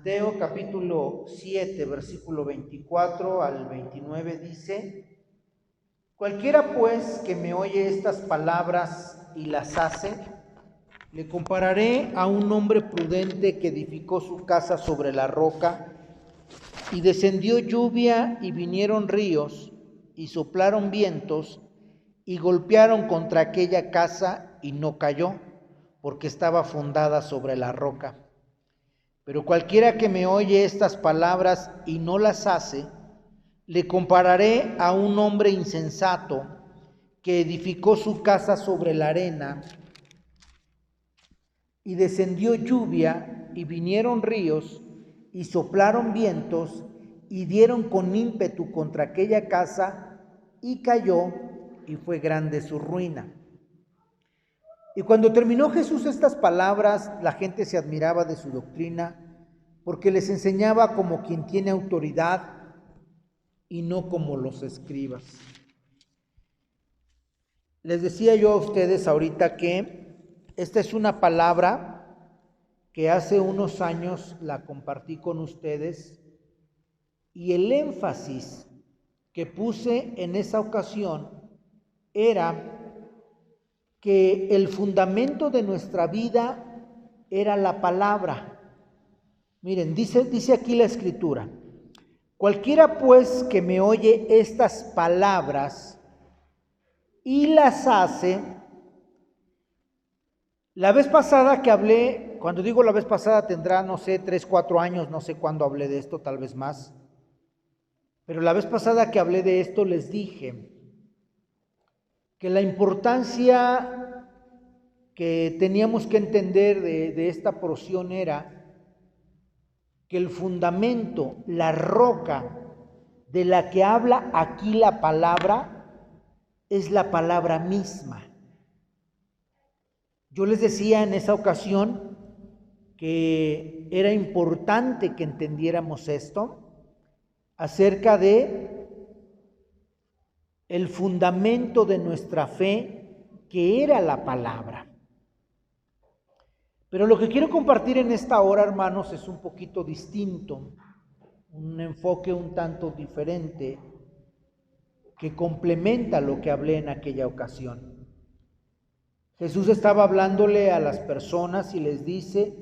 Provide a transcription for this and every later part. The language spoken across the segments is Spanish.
Mateo capítulo 7, versículo 24 al 29 dice: Cualquiera pues que me oye estas palabras y las hace, le compararé a un hombre prudente que edificó su casa sobre la roca, y descendió lluvia y vinieron ríos y soplaron vientos y golpearon contra aquella casa y no cayó, porque estaba fundada sobre la roca. Pero cualquiera que me oye estas palabras y no las hace, le compararé a un hombre insensato que edificó su casa sobre la arena, y descendió lluvia y vinieron ríos y soplaron vientos y dieron con ímpetu contra aquella casa y cayó, y fue grande su ruina. Y cuando terminó Jesús estas palabras, la gente se admiraba de su doctrina, porque les enseñaba como quien tiene autoridad y no como los escribas. Les decía yo a ustedes ahorita que esta es una palabra que hace unos años la compartí con ustedes, y el énfasis que puse en esa ocasión era que el fundamento de nuestra vida era la palabra. Miren, dice aquí la Escritura: cualquiera pues que me oye estas palabras y las hace. La vez pasada que hablé, cuando digo la vez pasada tendrá, no sé, 3, 4 años, no sé cuándo hablé de esto, tal vez más. Pero la vez pasada que hablé de esto les dije que la importancia que teníamos que entender de esta porción era que el fundamento, la roca de la que habla aquí la palabra, es la palabra misma. Yo les decía en esa ocasión que era importante que entendiéramos esto acerca de el fundamento de nuestra fe, que era la palabra. Pero lo que quiero compartir en esta hora, hermanos, es un poquito distinto, un enfoque un tanto diferente, que complementa lo que hablé en aquella ocasión. Jesús estaba hablándole a las personas y les dice: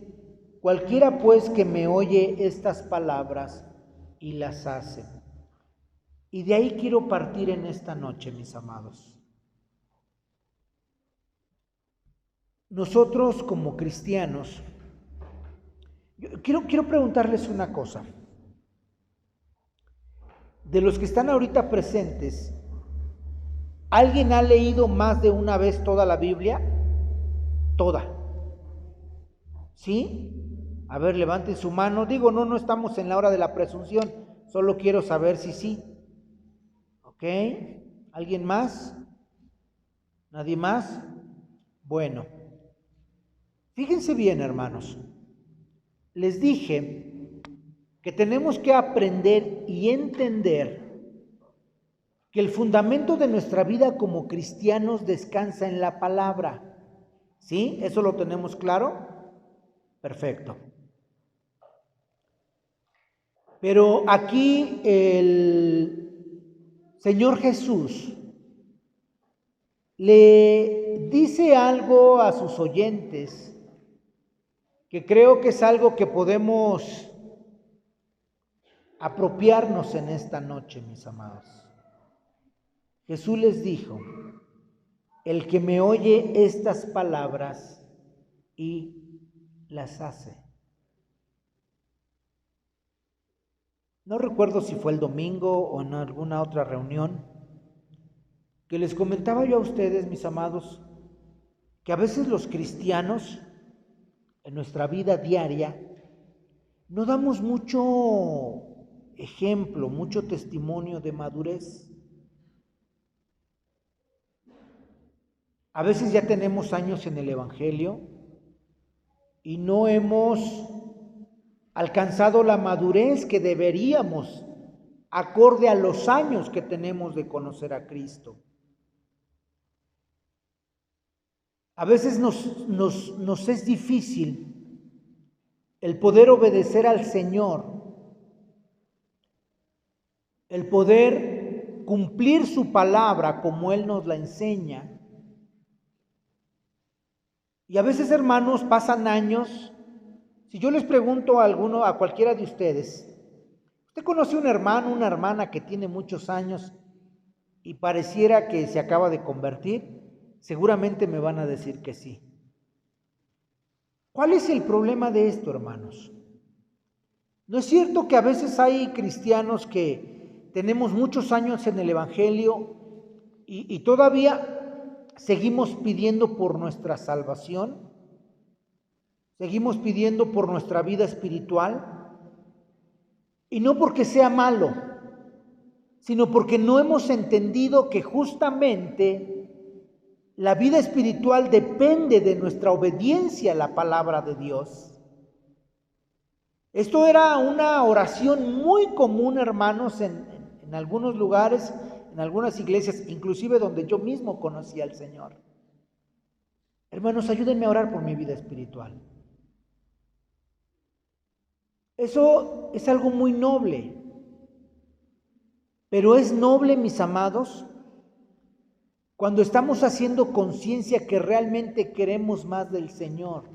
cualquiera pues que me oye estas palabras y las hace. Y de ahí quiero partir en esta noche, mis amados. Nosotros como cristianos, quiero preguntarles una cosa. De los que están ahorita presentes, ¿alguien ha leído más de una vez toda la Biblia? Toda. ¿Sí? A ver, levanten su mano. Digo, no estamos en la hora de la presunción. Solo quiero saber si sí. ¿Ok? ¿Alguien más? ¿Nadie más? Bueno. Fíjense bien, hermanos. Les dije que tenemos que aprender y entender que el fundamento de nuestra vida como cristianos descansa en la palabra. ¿Sí? ¿Eso lo tenemos claro? Perfecto. Pero aquí el Señor Jesús le dice algo a sus oyentes que creo que es algo que podemos apropiarnos en esta noche, mis amados. Jesús les dijo: el que me oye estas palabras y las hace. No recuerdo si fue el domingo o en alguna otra reunión que les comentaba yo a ustedes, mis amados, que a veces los cristianos en nuestra vida diaria no damos mucho ejemplo, mucho testimonio de madurez. A veces ya tenemos años en el Evangelio y no hemos alcanzado la madurez que deberíamos, acorde a los años que tenemos de conocer a Cristo. A veces nos es difícil el poder obedecer al Señor, el poder cumplir su palabra como Él nos la enseña. Y a veces, hermanos, pasan años. Si yo les pregunto a cualquiera de ustedes, ¿usted conoce un hermano, una hermana que tiene muchos años y pareciera que se acaba de convertir? Seguramente me van a decir que sí. ¿Cuál es el problema de esto, hermanos? ¿No es cierto que a veces hay cristianos que tenemos muchos años en el Evangelio y todavía seguimos pidiendo por nuestra salvación? ¿Seguimos pidiendo por nuestra vida espiritual? Y no porque sea malo, sino porque no hemos entendido que justamente la vida espiritual depende de nuestra obediencia a la palabra de Dios. Esto era una oración muy común, hermanos, en algunos lugares, en algunas iglesias, inclusive donde yo mismo conocí al Señor. Hermanos, ayúdenme a orar por mi vida espiritual. Eso es algo muy noble, pero es noble, mis amados, cuando estamos haciendo conciencia que realmente queremos más del Señor,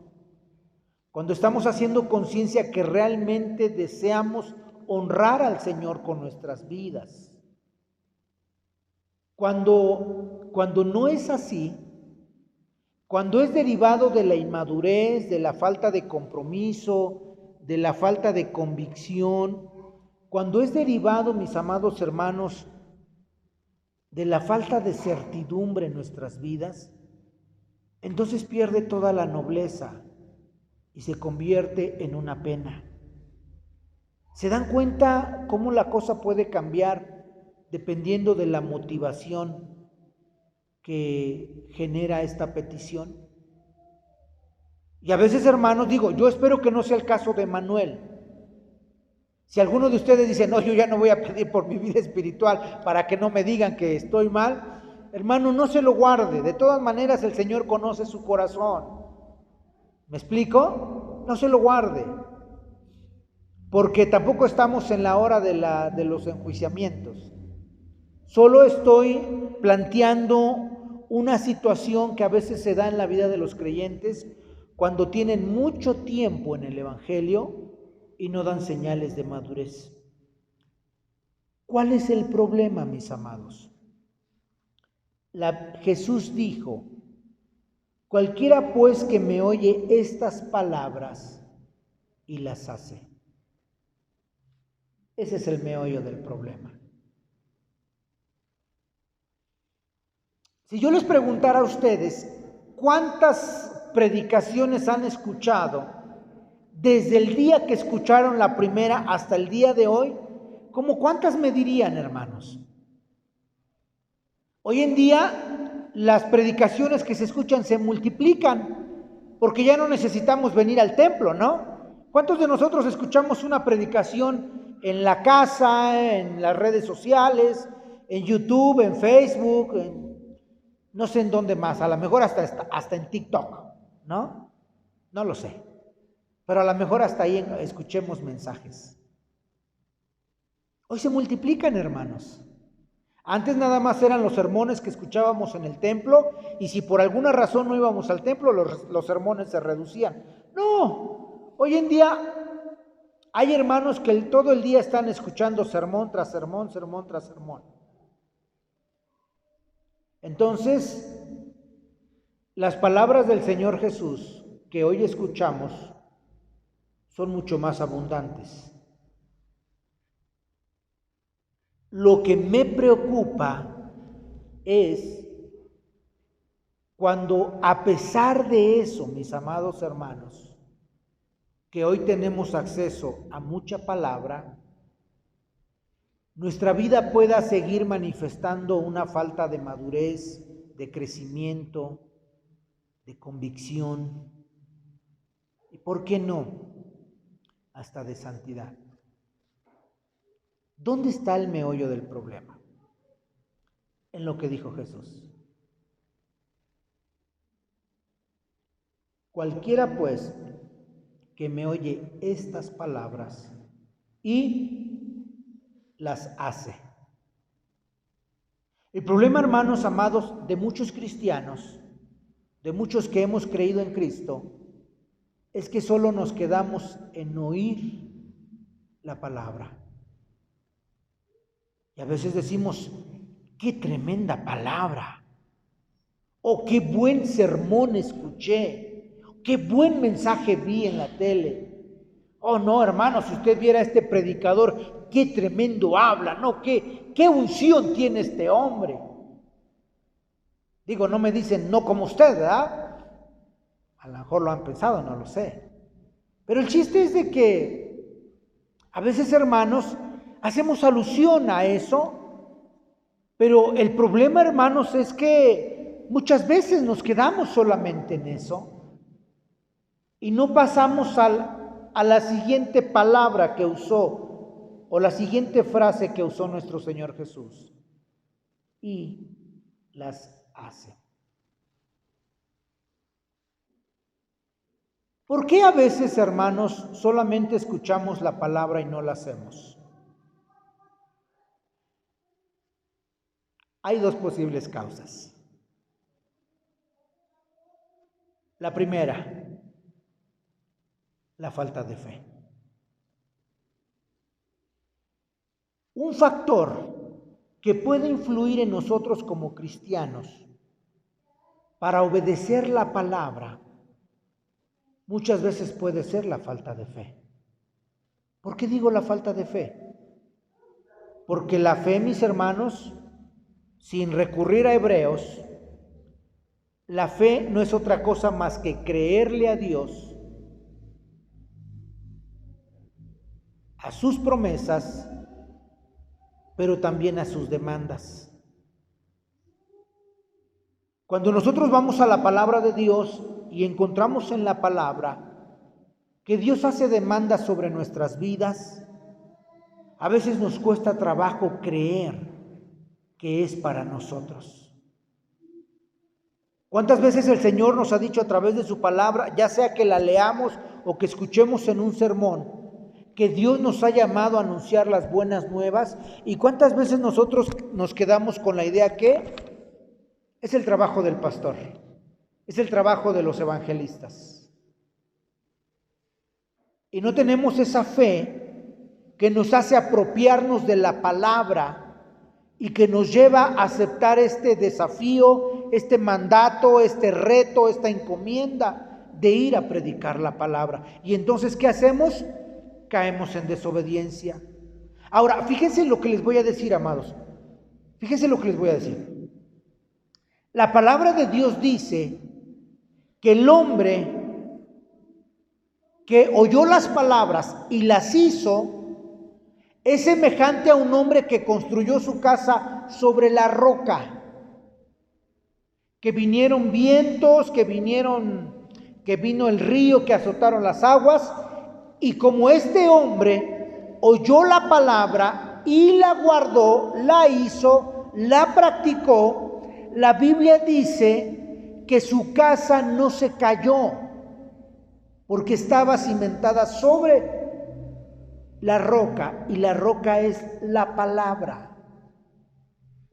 cuando estamos haciendo conciencia que realmente deseamos honrar al Señor con nuestras vidas. Cuando no es así, cuando es derivado de la inmadurez, de la falta de compromiso, de la falta de convicción, cuando es derivado, mis amados hermanos, de la falta de certidumbre en nuestras vidas, entonces pierde toda la nobleza y se convierte en una pena. ¿Se dan cuenta cómo la cosa puede cambiar dependiendo de la motivación que genera esta petición? Y a veces, hermanos, digo, yo espero que no sea el caso de Manuel. Si alguno de ustedes dice, no, yo ya no voy a pedir por mi vida espiritual para que no me digan que estoy mal, hermano, no se lo guarde. De todas maneras, el Señor conoce su corazón. ¿Me explico? No se lo guarde. Porque tampoco estamos en la hora de los enjuiciamientos. Solo estoy planteando una situación que a veces se da en la vida de los creyentes cuando tienen mucho tiempo en el Evangelio y no dan señales de madurez. ¿Cuál es el problema, mis amados? Jesús dijo, cualquiera pues que me oye estas palabras y las hace. Ese es el meollo del problema. Si yo les preguntara a ustedes, ¿cuántas predicaciones han escuchado desde el día que escucharon la primera hasta el día de hoy? ¿Cómo cuántas me dirían, hermanos? Hoy en día las predicaciones que se escuchan se multiplican porque ya no necesitamos venir al templo, ¿no? ¿Cuántos de nosotros escuchamos una predicación en la casa, en las redes sociales, en YouTube, en Facebook, no sé en dónde más, a lo mejor hasta en TikTok, ¿no? No lo sé. Pero a lo mejor hasta ahí escuchemos mensajes. Hoy se multiplican, hermanos. Antes nada más eran los sermones que escuchábamos en el templo y si por alguna razón no íbamos al templo, los sermones se reducían. No, hoy en día hay hermanos que todo el día están escuchando sermón tras sermón, sermón tras sermón. Entonces, las palabras del Señor Jesús que hoy escuchamos son mucho más abundantes. Lo que me preocupa es cuando, a pesar de eso, mis amados hermanos, que hoy tenemos acceso a mucha palabra, nuestra vida pueda seguir manifestando una falta de madurez, de crecimiento, de convicción y, ¿por qué no?, hasta de santidad. ¿Dónde está el meollo del problema? En lo que dijo Jesús. Cualquiera, pues, que me oye estas palabras y las hace. El problema, hermanos amados, de muchos cristianos, de muchos que hemos creído en Cristo, es que solo nos quedamos en oír la palabra. Y a veces decimos, qué tremenda palabra, o qué buen sermón escuché, qué buen mensaje vi en la tele. Oh no, hermano, si usted viera a este predicador, qué tremendo habla, no, qué unción tiene este hombre. Digo, no me dicen no como usted, ¿verdad? A lo mejor lo han pensado, no lo sé. Pero el chiste es de que a veces, hermanos, hacemos alusión a eso, pero el problema, hermanos, es que muchas veces nos quedamos solamente en eso y no pasamos a la siguiente palabra que usó o la siguiente frase que usó nuestro Señor Jesús. Y las hace. ¿Por qué a veces, hermanos, solamente escuchamos la palabra y no la hacemos? Hay dos posibles causas. La primera, la falta de fe. Un factor que puede influir en nosotros como cristianos para obedecer la palabra muchas veces puede ser la falta de fe. ¿Por qué digo la falta de fe? Porque la fe, mis hermanos, sin recurrir a Hebreos, la fe no es otra cosa más que creerle a Dios, a sus promesas, pero también a sus demandas. Cuando nosotros vamos a la palabra de Dios y encontramos en la palabra que Dios hace demandas sobre nuestras vidas, a veces nos cuesta trabajo creer que es para nosotros. ¿Cuántas veces el Señor nos ha dicho a través de su palabra, ya sea que la leamos o que escuchemos en un sermón, que Dios nos ha llamado a anunciar las buenas nuevas? ¿Y cuántas veces nosotros nos quedamos con la idea que es el trabajo del pastor, es el trabajo de los evangelistas? Y no tenemos esa fe que nos hace apropiarnos de la palabra y que nos lleva a aceptar este desafío, este mandato, este reto, esta encomienda de ir a predicar la palabra. Y entonces, ¿qué hacemos? Caemos en desobediencia. Ahora, fíjense lo que les voy a decir, amados. Fíjense lo que les voy a decir. La palabra de Dios dice que el hombre que oyó las palabras y las hizo es semejante a un hombre que construyó su casa sobre la roca. Que vinieron vientos, que vino el río, que azotaron las aguas, y como este hombre oyó la palabra y la guardó, la hizo, la practicó, la Biblia dice que su casa no se cayó, porque estaba cimentada sobre la roca, y la roca es la palabra,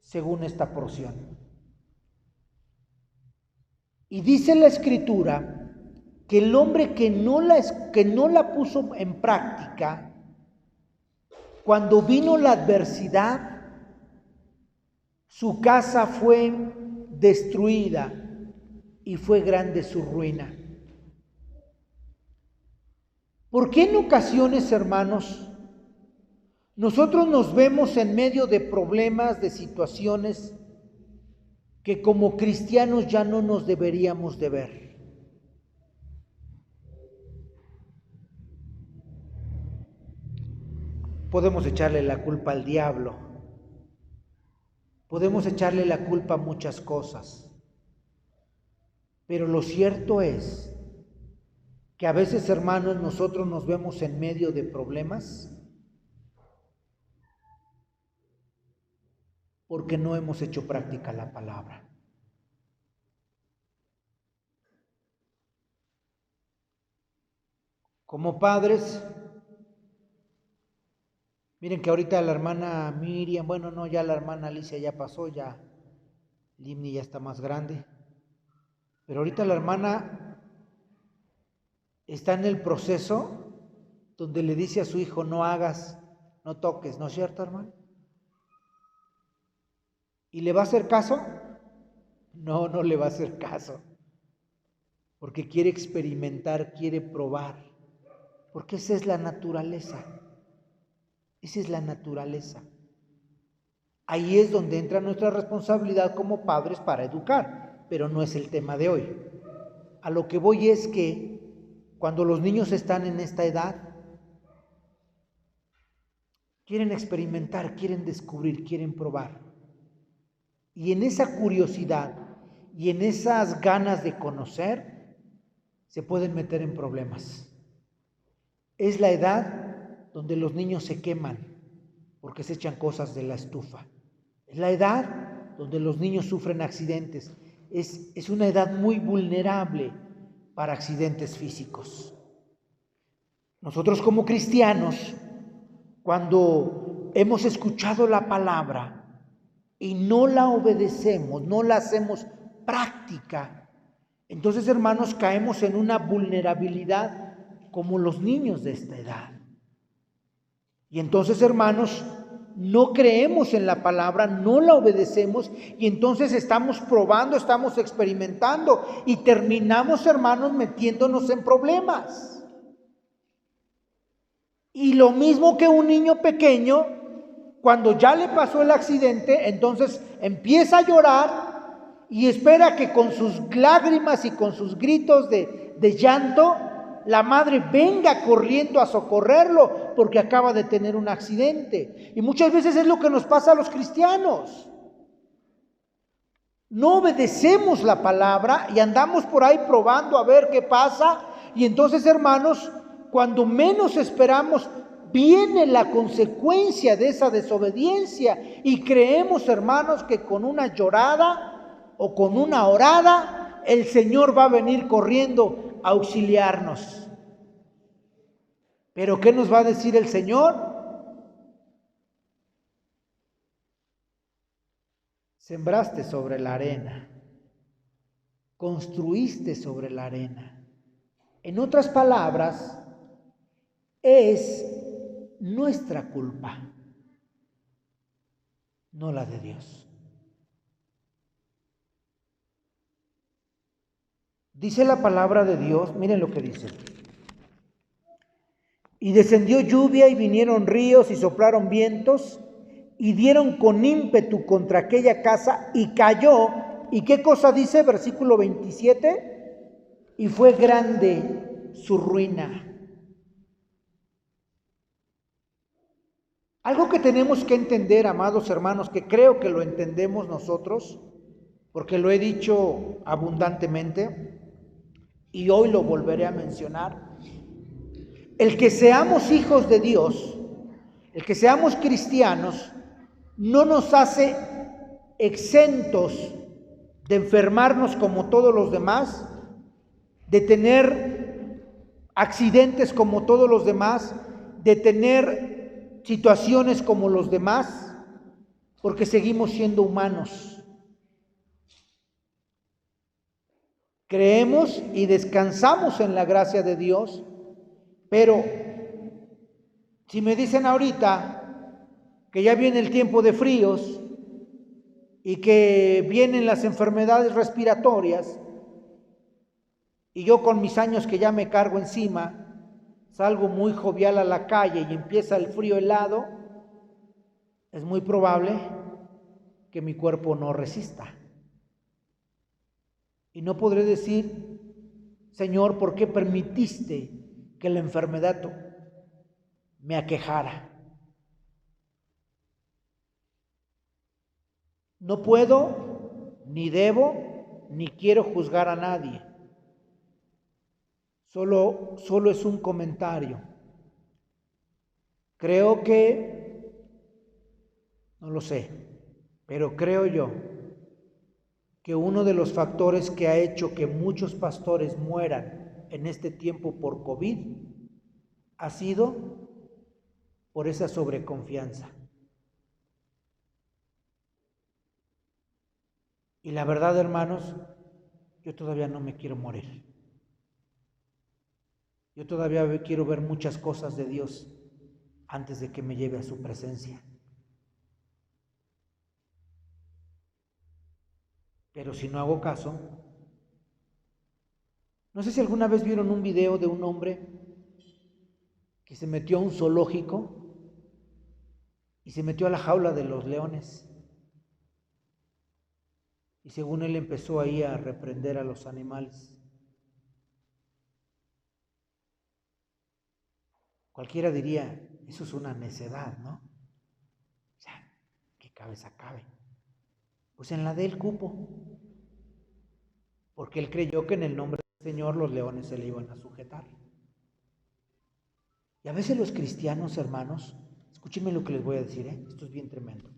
según esta porción. Y dice la Escritura que el hombre que no la puso en práctica, cuando vino la adversidad, su casa fue destruida y fue grande su ruina. ¿Por qué en ocasiones, hermanos, nosotros nos vemos en medio de problemas, de situaciones que como cristianos ya no nos deberíamos de ver? Podemos echarle la culpa al diablo, podemos echarle la culpa a muchas cosas, pero lo cierto es que a veces, hermanos, nosotros nos vemos en medio de problemas porque no hemos hecho práctica la palabra. Como padres, miren que ahorita la hermana Miriam, bueno, no, ya la hermana Alicia ya pasó, ya Limni ya está más grande, pero ahorita la hermana está en el proceso donde le dice a su hijo, no hagas, no toques, ¿no es cierto, hermano? ¿Y le va a hacer caso? No, no le va a hacer caso, porque quiere experimentar, quiere probar, porque esa es la naturaleza, esa es la naturaleza. Ahí es donde entra nuestra responsabilidad como padres para educar, pero no es el tema de hoy. A lo que voy es que cuando los niños están en esta edad, quieren experimentar, quieren descubrir, quieren probar. Y en esa curiosidad y en esas ganas de conocer, se pueden meter en problemas. Es la edad donde los niños se queman porque se echan cosas de la estufa. Es la edad donde los niños sufren accidentes. Es una edad muy vulnerable para accidentes físicos. Nosotros como cristianos, cuando hemos escuchado la palabra y no la obedecemos, no la hacemos práctica, entonces, hermanos, caemos en una vulnerabilidad como los niños de esta edad. Y entonces, hermanos, no creemos en la palabra, no la obedecemos y entonces estamos probando, estamos experimentando y terminamos, hermanos, metiéndonos en problemas. Y lo mismo que un niño pequeño, cuando ya le pasó el accidente, entonces empieza a llorar y espera que con sus lágrimas y con sus gritos de llanto, la madre venga corriendo a socorrerlo porque acaba de tener un accidente. Y muchas veces es lo que nos pasa a los cristianos. No obedecemos la palabra y andamos por ahí probando a ver qué pasa. Y entonces, hermanos, cuando menos esperamos, viene la consecuencia de esa desobediencia. Y creemos, hermanos, que con una llorada o con una orada, el Señor va a venir corriendo a auxiliarnos. ¿Pero qué nos va a decir el Señor? Sembraste sobre la arena, construiste sobre la arena. En otras palabras, es nuestra culpa, no la de Dios. Dice la palabra de Dios, miren lo que dice. Y descendió lluvia y vinieron ríos y soplaron vientos y dieron con ímpetu contra aquella casa y cayó. ¿Y qué cosa dice? Versículo 27. Y fue grande su ruina. Algo que tenemos que entender, amados hermanos, que creo que lo entendemos nosotros, porque lo he dicho abundantemente y hoy lo volveré a mencionar. El que seamos hijos de Dios, el que seamos cristianos, no nos hace exentos de enfermarnos como todos los demás, de tener accidentes como todos los demás, de tener situaciones como los demás, porque seguimos siendo humanos. Creemos y descansamos en la gracia de Dios, pero si me dicen ahorita que ya viene el tiempo de fríos y que vienen las enfermedades respiratorias, y yo con mis años que ya me cargo encima, salgo muy jovial a la calle y empieza el frío helado, es muy probable que mi cuerpo no resista. Y no podré decir, Señor, ¿por qué permitiste que la enfermedad me aquejara? No puedo, ni debo, ni quiero juzgar a nadie. Solo es un comentario. Creo que, no lo sé, pero creo yo que uno de los factores que ha hecho que muchos pastores mueran en este tiempo por COVID ha sido por esa sobreconfianza. Y la verdad, hermanos, yo todavía no me quiero morir. Yo todavía quiero ver muchas cosas de Dios antes de que me lleve a su presencia. Pero si no hago caso, no sé si alguna vez vieron un video de un hombre que se metió a un zoológico y se metió a la jaula de los leones. Y según él empezó ahí a reprender a los animales. Cualquiera diría, eso es una necedad, ¿no? O sea, ¿qué cabeza cabe? Pues en la de él cupo. Porque él creyó que en el nombre del Señor los leones se le iban a sujetar. Y a veces los cristianos, hermanos, escúchenme lo que les voy a decir, esto es bien tremendo.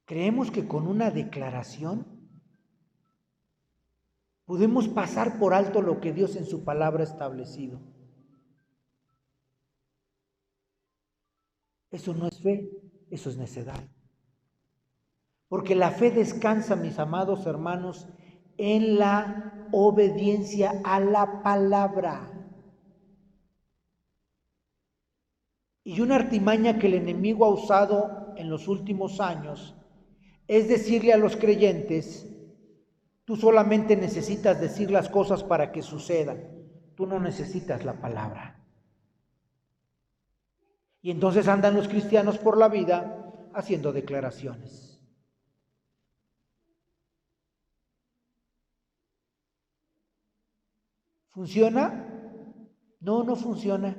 Creemos que con una declaración podemos pasar por alto lo que Dios en su palabra ha establecido. Eso no es fe, eso es necedad. Porque la fe descansa, mis amados hermanos, en la obediencia a la palabra. Y una artimaña que el enemigo ha usado en los últimos años es decirle a los creyentes, tú solamente necesitas decir las cosas para que sucedan, tú no necesitas la palabra. Y entonces andan los cristianos por la vida haciendo declaraciones. ¿Funciona? No, no funciona.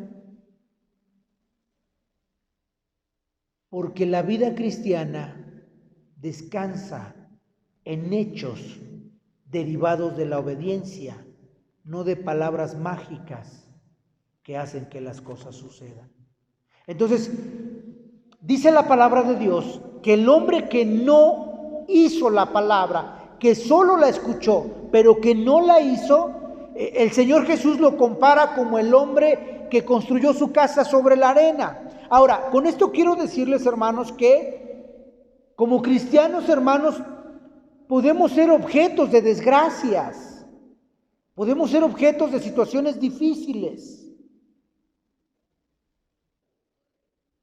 Porque la vida cristiana descansa en hechos derivados de la obediencia, no de palabras mágicas que hacen que las cosas sucedan. Entonces, dice la palabra de Dios que el hombre que no hizo la palabra, que solo la escuchó, pero que no la hizo, el Señor Jesús lo compara como el hombre que construyó su casa sobre la arena. Ahora, con esto quiero decirles, hermanos, que como cristianos, hermanos, podemos ser objetos de desgracias, podemos ser objetos de situaciones difíciles.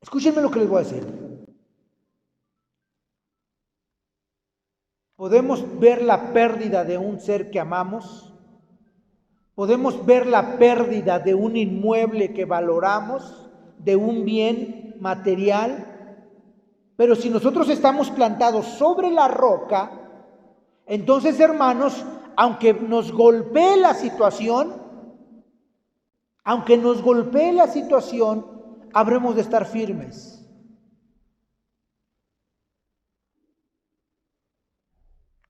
Escúchenme lo que les voy a decir. Podemos ver la pérdida de un ser que amamos, podemos ver la pérdida de un inmueble que valoramos, de un bien material, pero si nosotros estamos plantados sobre la roca, entonces, hermanos, aunque nos golpee la situación, habremos de estar firmes.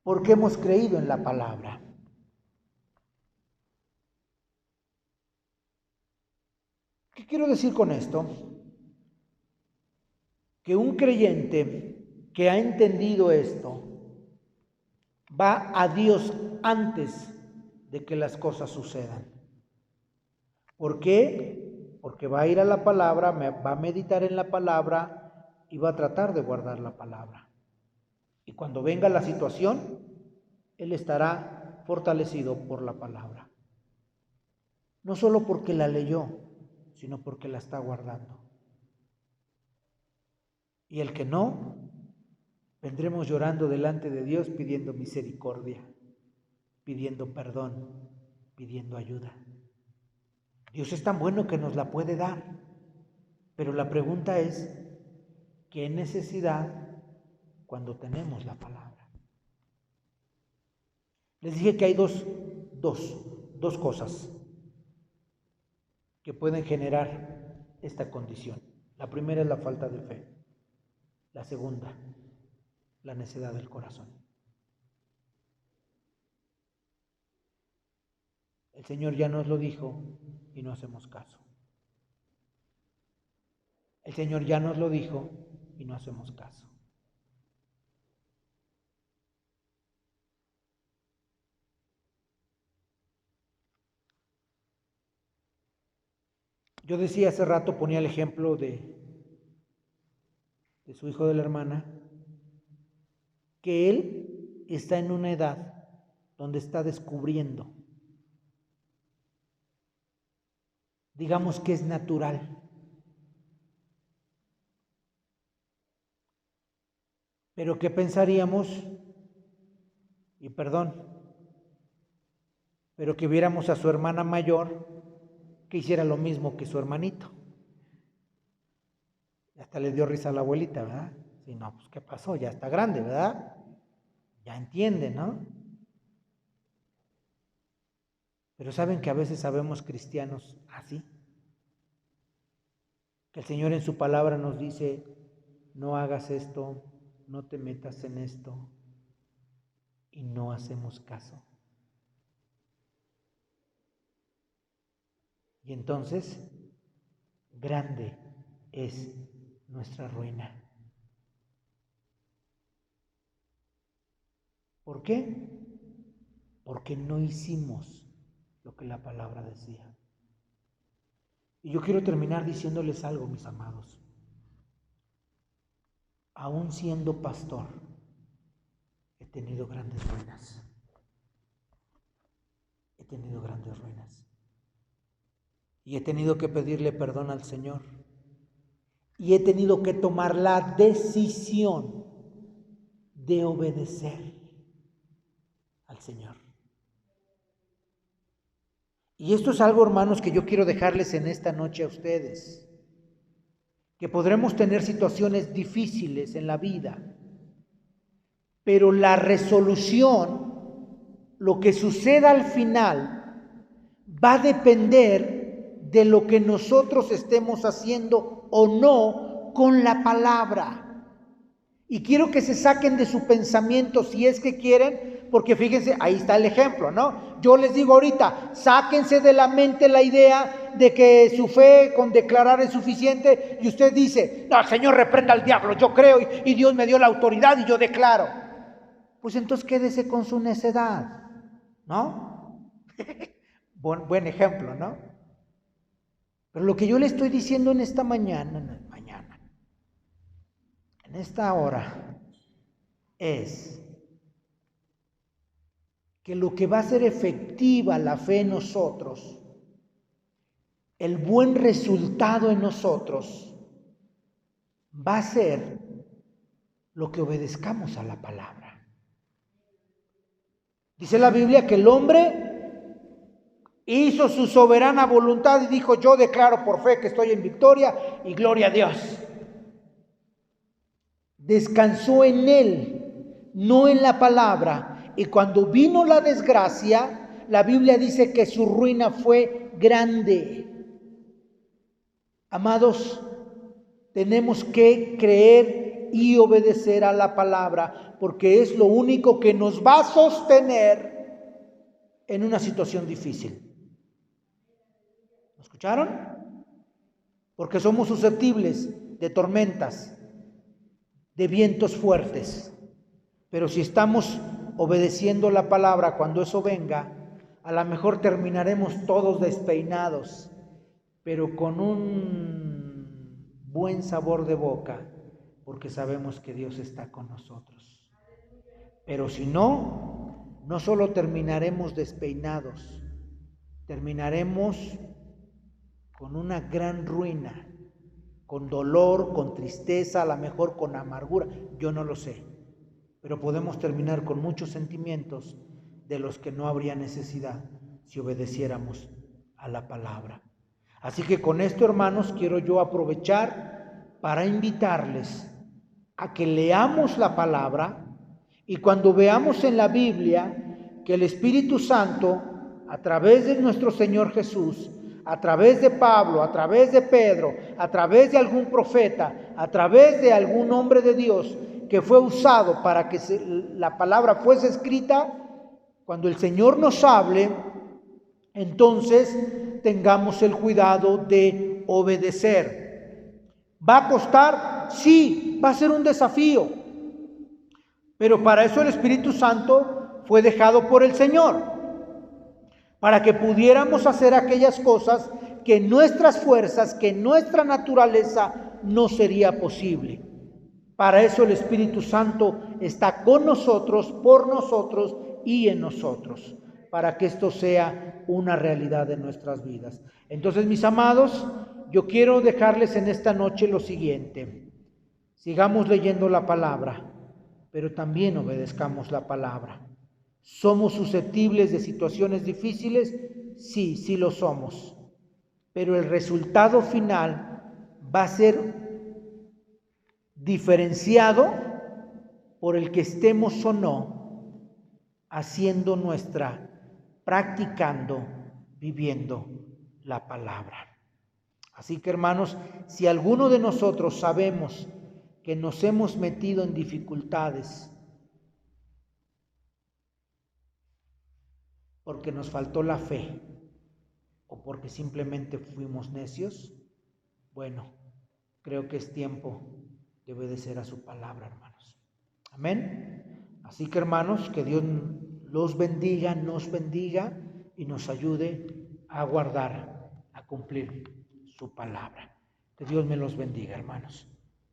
Porque hemos creído en la palabra. ¿Qué quiero decir con esto? Que un creyente que ha entendido esto va a Dios antes de que las cosas sucedan. ¿Por qué? Porque va a ir a la palabra, va a meditar en la palabra y va a tratar de guardar la palabra. Y cuando venga la situación, él estará fortalecido por la palabra. No solo porque la leyó, sino porque la está guardando. Y el que no, vendremos llorando delante de Dios pidiendo misericordia, pidiendo perdón, pidiendo ayuda. Dios es tan bueno que nos la puede dar, pero la pregunta es, ¿qué necesidad cuando tenemos la palabra? Les dije que hay dos cosas que pueden generar esta condición. La primera es la falta de fe. La segunda, la necedad del corazón. El Señor ya nos lo dijo y no hacemos caso. El Señor ya nos lo dijo y no hacemos caso. Yo decía hace rato, ponía el ejemplo de su hijo de la hermana, que él está en una edad donde está descubriendo, digamos que es natural. Pero ¿qué pensaríamos? Y perdón, pero que viéramos a su hermana mayor que hiciera lo mismo que su hermanito. Hasta le dio risa a la abuelita, ¿verdad? Sí, no, pues ¿qué pasó? Ya está grande, ¿verdad? Ya entiende, ¿no? Pero ¿saben que a veces sabemos cristianos así? Que el Señor en su palabra nos dice, no hagas esto, no te metas en esto, y no hacemos caso. Y entonces, grande es nuestra ruina. ¿Por qué? Porque no hicimos lo que la palabra decía. Y yo quiero terminar diciéndoles algo, mis amados. Aún siendo pastor, he tenido grandes ruinas. He tenido grandes ruinas. Y he tenido que pedirle perdón al Señor. Y he tenido que tomar la decisión de obedecer al Señor. Y esto es algo, hermanos, que yo quiero dejarles en esta noche a ustedes. Que podremos tener situaciones difíciles en la vida, pero la resolución, lo que suceda al final, va a depender de lo que nosotros estemos haciendo o no con la palabra. Y quiero que se saquen de su pensamiento si es que quieren, porque fíjense, ahí está el ejemplo, ¿no? Yo les digo ahorita, sáquense de la mente la idea de que su fe con declarar es suficiente y usted dice, no, el Señor reprenda al diablo, yo creo y Dios me dio la autoridad y yo declaro. Pues entonces quédese con su necedad, ¿no? Buen ejemplo, ¿no? Pero lo que yo le estoy diciendo en esta mañana, en esta hora, es que lo que va a hacer efectiva la fe en nosotros, el buen resultado en nosotros, va a ser lo que obedezcamos a la palabra. Dice la Biblia que el hombre hizo su soberana voluntad y dijo, yo declaro por fe que estoy en victoria y gloria a Dios. Descansó en él, no en la palabra. Y cuando vino la desgracia, la Biblia dice que su ruina fue grande. Amados, tenemos que creer y obedecer a la palabra, porque es lo único que nos va a sostener en una situación difícil. ¿Lo escucharon? Porque somos susceptibles de tormentas, de vientos fuertes. Pero si estamos obedeciendo la palabra cuando eso venga, a lo mejor terminaremos todos despeinados, pero con un buen sabor de boca, porque sabemos que Dios está con nosotros. Pero si no, no solo terminaremos despeinados, terminaremos con una gran ruina, con dolor, con tristeza, a lo mejor con amargura, yo no lo sé, pero podemos terminar con muchos sentimientos de los que no habría necesidad si obedeciéramos a la palabra. Así que con esto, hermanos, quiero yo aprovechar para invitarles a que leamos la palabra y cuando veamos en la Biblia que el Espíritu Santo, a través de nuestro Señor Jesús, a través de Pablo, a través de Pedro, a través de algún profeta, a través de algún hombre de Dios que fue usado para que la palabra fuese escrita, cuando el Señor nos hable, entonces tengamos el cuidado de obedecer. ¿Va a costar? Sí, va a ser un desafío. Pero para eso el Espíritu Santo fue dejado por el Señor, para que pudiéramos hacer aquellas cosas que en nuestras fuerzas, que en nuestra naturaleza no sería posible. Para eso el Espíritu Santo está con nosotros, por nosotros y en nosotros, para que esto sea una realidad en nuestras vidas. Entonces, mis amados, yo quiero dejarles en esta noche lo siguiente. Sigamos leyendo la palabra, pero también obedezcamos la palabra. ¿Somos susceptibles de situaciones difíciles? Sí, sí lo somos. Pero el resultado final va a ser diferenciado por el que estemos o no haciendo practicando, viviendo la palabra. Así que, hermanos, si alguno de nosotros sabemos que nos hemos metido en dificultades porque nos faltó la fe o porque simplemente fuimos necios, bueno, creo que es tiempo de obedecer a su palabra, hermanos. Amén. Así que, hermanos, que Dios los bendiga, nos bendiga y nos ayude a guardar, a cumplir su palabra. Que Dios me los bendiga, hermanos.